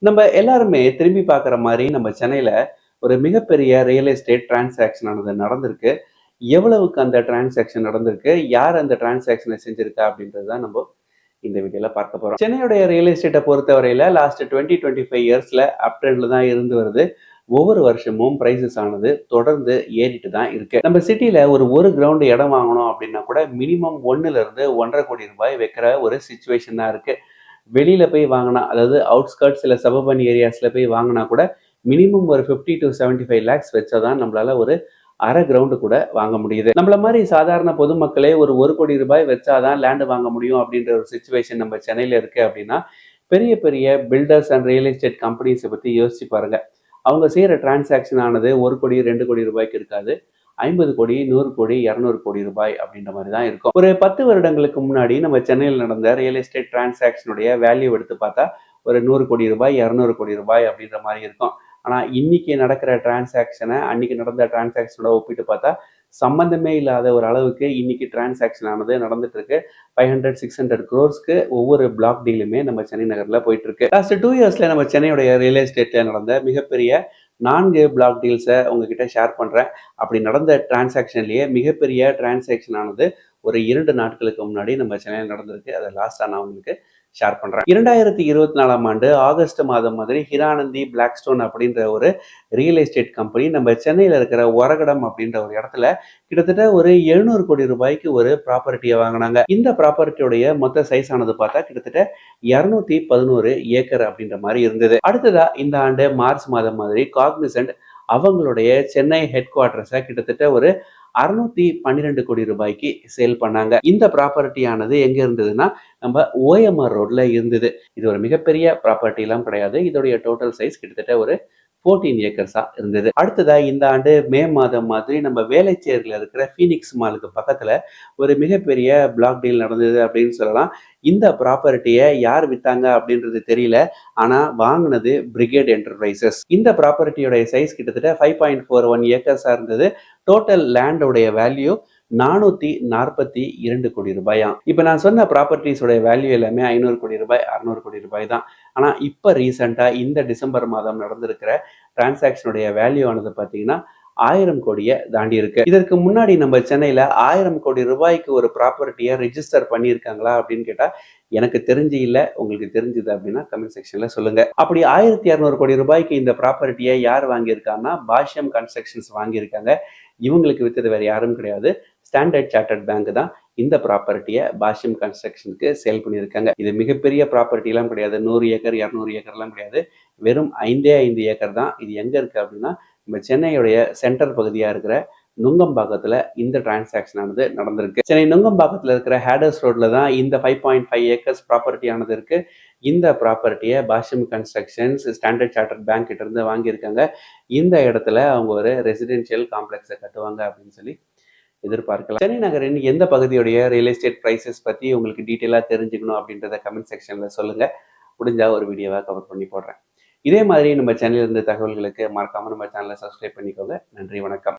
நம்ம எல்லாருமே திரும்பி பார்க்குற மாரி நம்ம சென்னையில ஒரு மிகப்பெரிய ரியல் எஸ்டேட் டிரான்சாக்ஷன் ஆனது நடந்திருக்கு. எவ்வளவுக்கு அந்த டிரான்சாக்ஷன் நடந்திருக்கு? யார் அந்த டிரான்சாக்ஷன செஞ்சிருக்கா? அப்படின்றது தான் நம்ம இந்த வீடியோல பார்க்க போறோம். சென்னையுடைய ரியல் எஸ்டேட்ட பொறுத்தவரையில லாஸ்ட் 20, 25 இயர்ஸ்ல அப் ட்ரெண்ட்ல தான் இருந்து வருது. ஒவ்வொரு வருஷமும் பிரைஸஸ் ஆனது தொடர்ந்து ஏறிட்டு தான் இருக்கு. நம்ம சிட்டில ஒரு கிரவுண்ட் இடம் வாங்கணும் அப்படின்னா கூட மினிமம் 1ல இருந்து 1.5 கோடி ரூபாய் வைக்கிற ஒரு சிச்சுவேஷன் தான் இருக்கு. வெளியில போய் வாங்கினா அதாவது அவுட்ஸ்கர்ட்ஸ் இல்ல சபர்பன் ஏரியாஸ்ல போய் வாங்கினா கூட மினிமம் ஒரு 50 to 75 லேக்ஸ் வச்சாதான் நம்மளால ஒரு அரை கிரவுண்டு கூட வாங்க முடியுது. நம்மள மாதிரி சாதாரண பொதுமக்களே ஒரு கோடி ரூபாய் வச்சாதான் லேண்ட் வாங்க முடியும் அப்படின்ற ஒரு சுச்சுவேஷன் நம்ம சென்னையில இருக்கு அப்படின்னா பெரிய பெரிய பில்டர்ஸ் அண்ட் ரியல் எஸ்டேட் கம்பெனிஸை பத்தி யோசிச்சு பாருங்க. அவங்க செய்யற டிரான்சாக்ஷன் ஆனது 1 கோடி 2 கோடி ரூபாய்க்கு இருக்காது. 50 கோடி 100 கோடி 200 கோடி ரூபாய் அப்படின்ற மாதிரி தான் இருக்கும். ஒரு 10 வருடங்களுக்கு முன்னாடி நம்ம சென்னையில் நடந்த ரியல் எஸ்டேட் டிரான்சாக்ஷனுடைய வேல்யூ எடுத்து பார்த்தா ஒரு 100 கோடி ரூபாய் 200 கோடி ரூபாய் அப்படின்ற மாதிரி இருக்கும். ஆனா இன்னைக்கு நடக்கிற டிரான்சாக்ஷனை அன்னைக்கு நடந்த டிரான்சாக்ஷனோட ஒப்பிட்டு பார்த்தா சம்பந்தமே இல்லாத ஒரு அளவுக்கு இன்னைக்கு டிரான்சாக்ஷன் ஆனது நடந்துட்டு இருக்கு. 500 600 crores ஒவ்வொரு பிளாக் டீலுமே நம்ம சென்னை நகர்ல போயிட்டு இருக்கு. லாஸ்ட் 2 இயர்ஸ்ல நம்ம சென்னையுடைய ரியல் எஸ்டேட்ல நடந்த மிகப்பெரிய 4 பிளாக் டீல்ஸை உங்ககிட்ட ஷேர் பண்றேன். அப்படி நடந்த டிரான்சாக்ஷன்லயே மிகப்பெரிய டிரான்சாக்ஷன் ஆனது ஒரு 2 நாட்களுக்கு முன்னாடி நம்ம சென்னையில் நடந்திருக்கு. அதை லாஸ்டா நான் உங்களுக்கு ஷேர் பண்றேன். 2024ஆம் ஆண்டு ஆகஸ்ட் மாதம் மாதிரி ஹிரானந்தி பிளாக்ஸ்டோன் அப்படின்ற ஒரு ரியல் எஸ்டேட் கம்பெனி நம்ம சென்னையில இருக்கிற ஒரகடம் அப்படின்ற ஒரு இடத்துல கிட்டத்தட்ட ஒரு 700 கோடி ரூபாய்க்கு ஒரு ப்ராப்பர்ட்டியை வாங்கினாங்க. இந்த ப்ராப்பர்ட்டியோடைய மொத்த சைஸ் ஆனது பார்த்தா கிட்டத்தட்ட 211 ஏக்கர் அப்படின்ற மாதிரி இருந்தது. அடுத்ததா இந்த ஆண்டு மார்ச் மாதம் மாதிரி காக்னிசன்ட் அவங்களுடைய சென்னை ஹெட் குவார்டர்ஸை கிட்டத்தட்ட ஒரு 612 கோடி ரூபாய்க்கு சேல் பண்ணாங்க. இந்த ப்ராப்பர்ட்டியானது எங்க இருந்ததுன்னா நம்ம ஓஎம்ஆர் ரோட்ல இருந்தது. இது ஒரு மிகப்பெரிய ப்ராப்பர்ட்டி எல்லாம் கிடையாது. இதோடைய டோட்டல் சைஸ் கிட்டத்தட்ட ஒரு 14 ஏக்கர்ஸா இருந்தது. அடுத்ததா இந்த ஆண்டு மே மாதம் மாதிரி நம்ம வேளச்சேரியில இருக்கிற ஃபீனிக்ஸ் மாலுக்கு பக்கத்துல ஒரு மிகப்பெரிய பிளாக் டீல் நடந்தது அப்படின்னு சொல்லலாம். இந்த ப்ராப்பர்ட்டியை யார் வித்தாங்க அப்படின்றது தெரியல. ஆனா வாங்கினது பிரிகேட் என்டர்பிரைசஸ். இந்த ப்ராப்பர்ட்டியோட சைஸ் கிட்டத்தட்ட 5.41 ஏக்கர்ஸா இருந்தது. டோட்டல் லேண்டோடைய வேல்யூ 442 கோடி ரூபாயாம். இப்ப நான் சொன்ன ப்ராப்பர்ட்டிஸோட வேல்யூ எல்லாமே 500 கோடி ரூபாய் 600 கோடி ரூபாய் தான். ஆனா இப்ப ரீசெண்டா இந்த டிசம்பர் மாதம் நடந்திருக்கிற டிரான்சாக்ஷனுடைய வேல்யூ ஆனது பாத்தீங்கன்னா 1000 கோடியை தாண்டி இருக்கு. இதற்கு முன்னாடி நம்ம சென்னையில 1000 கோடி ரூபாய்க்கு ஒரு ப்ராப்பர்ட்டியை ரெஜிஸ்டர் பண்ணியிருக்காங்களா அப்படின்னு கேட்டா எனக்கு தெரிஞ்சு இல்ல. உங்களுக்கு தெரிஞ்சது அப்படின்னா கமெண்ட் செக்ஷன்ல சொல்லுங்க. அப்படி 1200 கோடி ரூபாய்க்கு இந்த ப்ராப்பர்ட்டியை யார் வாங்கியிருக்காங்கன்னா பாஷ்யம் கன்ஸ்ட்ரக்ஷன்ஸ் வாங்கியிருக்காங்க. இவங்களுக்கு வித்தது வேற யாரும் கிடையாது. ஸ்டாண்டர்ட் சார்ட்டர்ட் பேங்க் தான் இந்த ப்ராப்பர்ட்டியை பாஷ்யம் கன்ஸ்ட்ரக்ஷனுக்கு சேல் பண்ணியிருக்காங்க. இது மிகப்பெரிய ப்ராப்பர்ட்டி எல்லாம் கிடையாது. 100 ஏக்கர் 200 ஏக்கர் எல்லாம் கிடையாது. வெறும் 5 ஏக்கர் தான். இது எங்க இருக்கு அப்படின்னா நம்ம சென்னையுடைய சென்டர் பகுதியா இருக்கிற நுங்கம்பாக்கத்துல இந்த டிரான்சாக்ஷன் ஆனது நடந்திருக்கு. சென்னை நுங்கம்பாக்கத்துல இருக்கிற ஹேடர்ஸ் ரோட்ல தான் இந்த 5.5 ஏக்கர்ஸ் ப்ராப்பர்ட்டி ஆனது இருக்கு. இந்த ப்ராப்பர்ட்டியை பாஷ்யம் கன்ஸ்ட்ரக்ஷன்ஸ் ஸ்டாண்டர்ட் சார்ட்டர்ட் பேங்க் கிட்ட இருந்து வாங்கியிருக்காங்க. இந்த இடத்துல அவங்க ஒரு ரெசிடென்ஷியல் காம்ப்ளெக்ஸை கட்டுவாங்க அப்படின்னு சொல்லி எதிர்பார்க்கலாம். சென்னை நகரின் எந்த பகுதியுடைய ரியல் எஸ்டேட் பிரைசஸ் பத்தி உங்களுக்கு டீட்டெயிலா தெரிஞ்சுக்கணும் அப்படின்றத கமெண்ட் செக்ஷன்ல சொல்லுங்க. முடிஞ்சா ஒரு வீடியோவா கவர் பண்ணி போடுறேன். இதே மாதிரி நம்ம சேனல்ல இருந்து தகவல்களுக்கு மறக்காம நம்ம சேனலை சப்ஸ்கிரைப் பண்ணிக்கோங்க. நன்றி, வணக்கம்.